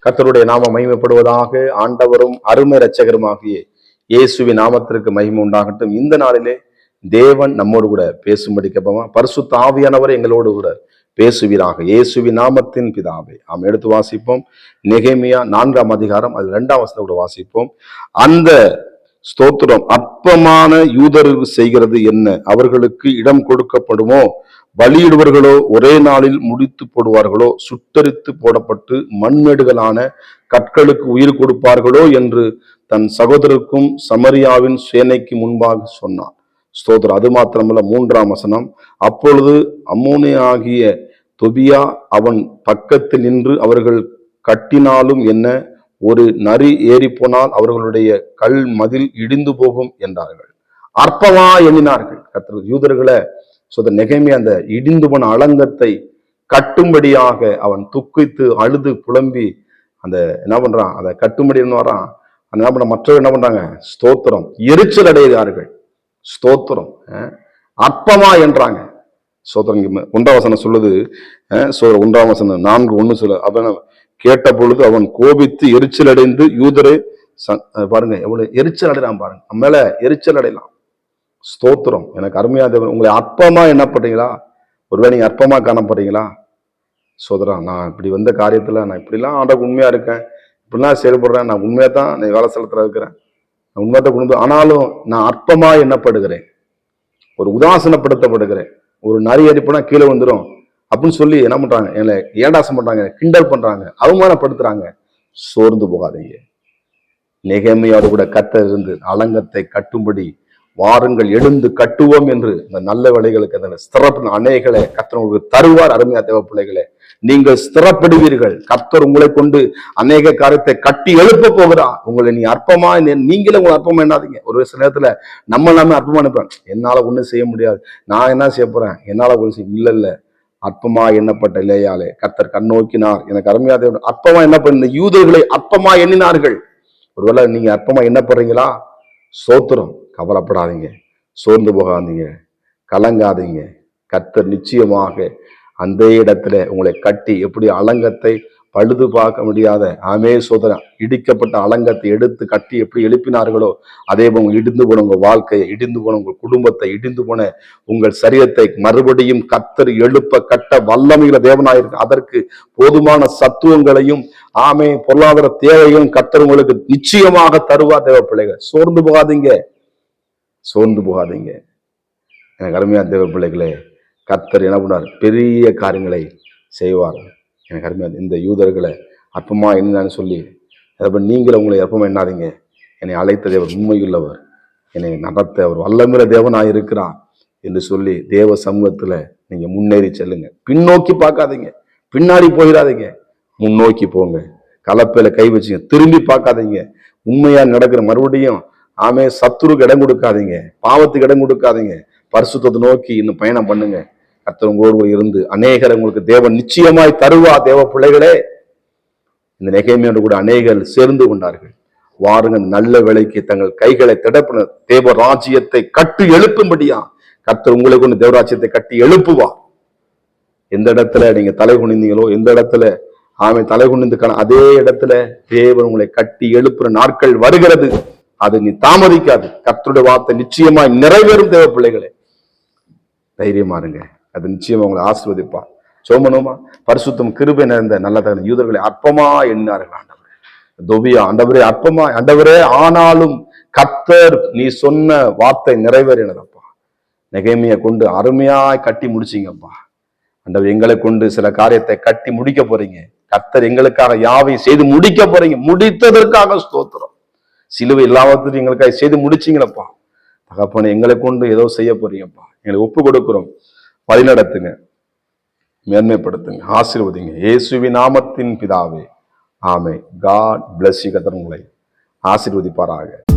கர்த்தருடைய நாம மகிமைப்படுவதாக. ஆண்டவரும் அருமை இரட்சகருமாகிய இயேசுவின் நாமத்திற்கு மகிமை உண்டாகட்டும். இந்த நாளிலே தேவன் நம்மோடு கூட பேசும்படி கேட்போமா? பரிசுத்த ஆவியானவர் எங்களோடு கூட பேசுவீராக. இயேசுவின் நாமத்தின் பிதாவே. நாம் எடுத்து வாசிப்போம். நெகேமியா 4ஆம் அதிகாரம் அது 2ஆம் வசனத்தோடு வாசிப்போம். அந்த ஸ்தோத்திரம் அற்பமான யூதருக்கு செய்கிறது என்ன? அவர்களுக்கு இடம் கொடுக்கப்படுமோ? பலியிடுவர்களோ ஒரே நாளில் முடித்து போடுவார்களோ? சுட்டரித்து போடப்பட்டு மண்மேடுகளான கற்களுக்கு உயிர் கொடுப்பார்களோ என்று தன் சகோதரருக்கும் சமரியாவின் சேனைக்கு முன்பாக சொன்னான். ஸ்தோத்திரம். அது மாத்திரமல்ல, 3ஆம் வசனம். அப்பொழுது அம்மோனியாகிய தொபியா அவன் பக்கத்தில் நின்று, அவர்கள் கட்டினாலும் என்ன, ஒரு நரி ஏறி போனால் அவர்களுடைய கல் மதில் இடிந்து போகும் என்றார்கள். அற்பமா எண்ணினார்கள். யூதர்களை நெகேமியா அந்த இடிந்து போன அலங்கத்தை கட்டும்படியாக அவன் துக்கித்து அழுது புலம்பி அந்த என்ன பண்றான், அதை கட்டும்படி வரான். என்ன பண்ண மற்றவர்கள் என்ன பண்றாங்க? ஸ்தோத்திரம், எரிச்சல் அடைகிறார்கள். ஸ்தோத்திரம், அற்பமா என்றாங்க. ஸ்தோத்திரம். 1ஆம் வசனம் சொல்லுது, 1ஆம் வசனம் 4:1 சொல்ல, அவன் கேட்ட பொழுது அவன் கோபித்து எரிச்சல் அடைந்து யூதரே பாருங்க எவ்வளவு எரிச்சல் அடையலாம் பாருங்க. நம்ம மேல எரிச்சல் அடையலாம். ஸ்தோத்திரம். எனக்கு அருமையா உங்களை அற்பமா என்ன பண்றீங்களா? ஒருவேளை நீங்க அற்பமா காணப்படுறீங்களா? சோதரன், நான் இப்படி வந்த காரியத்துல நான் இப்படிலாம் ஆண்டவருக்கு உண்மையா இருக்கேன், இப்படிலாம் செயல்படுறேன், நான் உண்மையா தான் வேலை ஸ்தலத்துல இருக்கிறேன், நான் உண்மையா தான் குடும்பம், ஆனாலும் நான் அற்பமா எண்ணப்படுகிறேன், ஒரு உதாசனப்படுத்தப்படுகிறேன், ஒரு நரி அடிப்புனா கீழே வந்துடும் அப்படின்னு சொல்லி என்ன பண்றாங்க, என்னை ஏண்டாசம் பண்றாங்க, கிண்டல் பண்றாங்க, அவமானப்படுத்துறாங்க. சோர்ந்து போகாதீங்க. நெகேமியாவோடு கூட கர்த்தர் இருந்து அலங்கத்தை கட்டும்படி வாருங்கள், எழுந்து கட்டுவோம் என்று இந்த நல்ல வேலைகளுக்கு அந்த ஸ்திரப்பு அநேகளை கர்த்தர் உங்களுக்கு தருவார். அருமையா தேவ பிள்ளைகளே, நீங்கள் ஸ்திரப்படுவீர்கள். கர்த்தர் உங்களை கொண்டு அநேக காரியத்தை கட்டி எழுப்ப போகிறார். உங்களை நீ அற்பமா நீங்களே உங்களை அற்பமா எண்ணாதீங்க. ஒரு சில நேரத்துல நம்ம எல்லாமே அற்பமா நினைப்பேன். என்னால ஒண்ணும் செய்ய முடியாது, நான் என்ன செய்ய போறேன், என்னால ஒண்ணு செய்ய இல்ல. அற்பமா எண்ணப்பட்ட இல்லையாலே கர்த்தர் கண்ணோக்கினார். எனக்கு அருமையா தேவ அற்பமா எண்ணப்பட்ட இந்த யூதர்களை அற்பமா எண்ணினார்கள். ஒருவேளை நீங்க அற்பமா எண்ணப்படுறீங்களா? சோத்திரம். கவலைப்படாதீங்க, சோர்ந்து போகாதீங்க, கலங்காதீங்க. கர்த்தர் நிச்சயமாக அந்த இடத்துல உங்களை கட்டி எப்படி அலங்கத்தை பழுது பார்க்க முடியாத சோதரன் இடிக்கப்பட்ட அலங்கத்தை எடுத்து கட்டி எப்படி எழுப்பினார்களோ, அதே போல் இடிந்து போன உங்க வாழ்க்கையை, இடிந்து போன உங்கள் குடும்பத்தை, இடிந்து போன உங்கள் சரீரத்தை மறுபடியும் கர்த்தர் எழுப்ப கட்ட வல்லமையில தேவனாயிருக்கு. அதற்கு போதுமான சத்துவங்களையும் பொருளாதார தேவையும் கர்த்தர் உங்களுக்கு நிச்சயமாக தருவார். தேவ பிள்ளைகள், சோர்ந்து போகாதீங்க, சோர்ந்து போகாதீங்க. எனக்கு அருமையா தேவ பிள்ளைகளே, கர்த்தர் என்ன பண்ணார்? பெரிய காரியங்களை செய்வார். எனக்கு அருமையா இந்த யூதர்களை அற்பமா என்னன்னு சொல்லி நீங்களும் உங்களை அற்பமா எண்ணாதீங்க. என்னை அழைத்த தேவர் உண்மையுள்ளவர், என்னை நடத்த அவர் வல்லமில்ல தேவனாய் இருக்கிறார் என்று சொல்லி தேவ சமூகத்துல நீங்க முன்னேறி செல்லுங்க. பின்னோக்கி பார்க்காதீங்க, பின்னாடி போயிடாதீங்க, முன்னோக்கி போங்க. கலப்பையில கை வச்சுங்க, திரும்பி பார்க்காதீங்க. உண்மையா நடக்கிற மறுபடியும் சத்துருக்கு இடம் கொடுக்காதீங்க, பாவத்துக்கு இடம் கொடுக்காதீங்க. பரிசுத்தத்தை நோக்கி இன்னும் பயணம் பண்ணுங்க. கர்த்தர் உங்களோடு இருந்து அநேகர் உங்களுக்கு தேவன் நிச்சயமாய் தருவா. தேவ பிள்ளைகளே, இந்த நெகேமியோடு கூட அநேகர் சேர்ந்து கொண்டார்கள். வாருங்க, நல்ல வேலைக்கு தங்கள் கைகளை திடப்பின தேவ ராஜ்யத்தை கட்டி எழுப்பும்படியா கர்த்தர் உங்களை கொண்டு தேவராஜ்யத்தை கட்டி எழுப்புவா. எந்த இடத்துல நீங்க தலை குனிந்தீங்களோ, எந்த இடத்துல தலை குனிந்து அதே இடத்துல தேவன் உங்களை கட்டி எழுப்புற நாட்கள் வருகிறது. அது நீ தாமதிக்காது. கர்த்தருடைய வார்த்தை நிச்சயமாய் நிறைவேறும். தேவ பிள்ளைகளே, தைரியமா இருங்க. அது நிச்சயமா உங்களை ஆசீர்வதிப்பா. சோமனோமா பரிசுத்தம் கிருபை நிறைந்த நல்ல தகுந்த யூதர்களை அற்பமா எண்ணினார்கள். ஆண்டவரே, தொபியா, ஆண்டவரே அற்பமா, ஆண்டவரே ஆனாலும் கர்த்தர் நீ சொன்ன வார்த்தை நிறைவேறினதப்பா. நெகேமியா கொண்டு அருமையாய் கட்டி முடிச்சிங்கப்பா. ஆண்டவர், எங்களை கொண்டு சில காரியத்தை கட்டி முடிக்க போறீங்க. கர்த்தர் எங்களுக்காக யாவை செய்து முடிக்க போறீங்க. முடித்ததற்காக ஸ்தோத்திரம். சிலுவை எல்லாவற்றையும் எங்களுக்காக செய்து முடிச்சிங்களப்பா. தகப்பனே, எங்களை கொண்டு ஏதோ செய்ய போறீங்கப்பா. எங்களை ஒப்பு கொடுக்கிறோம். வழிநடத்துங்க, மேன்மைப்படுத்துங்க, ஆசீர்வதிங்க. இயேசுவின் நாமத்தின் பிதாவே, ஆமென். God bless you. கர்த்தர் உங்களை ஆசீர்வதிப்பாராக.